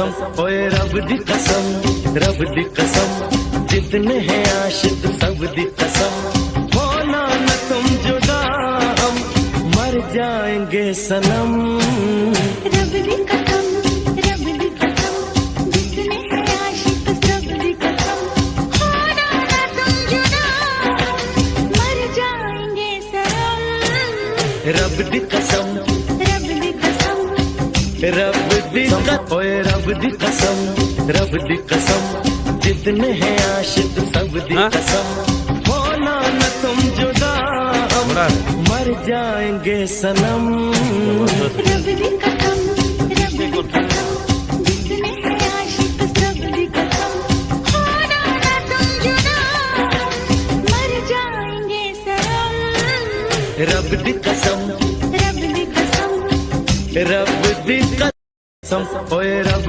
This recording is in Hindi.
कसम ओए रब दी कसम, रब दी कसम, जितने हैं आशिक सब दी कसम, होना न तुम जुदा हम मर जाएंगे सनम। रब दी कसम, रब दी कसम, जितने हैं आशिक सब दी कसम, होना न तुम जुदा मर जाएंगे सनम। रब दी कसम, रब दी कसम, रब दी कसम ओए रब दी कसम, रब दी कसम, जितने हैं आशिक सब दी कसम, होना न तुम जुदा हम मर जाएंगे सनम। रब दी कसम, रब दी कसम, जितने हैं आशिक सब दी कसम, होना न तुम जुदा मर जाएंगे सनम। रब दी कसम, रब दी कसम, रब दी कसम ओए रब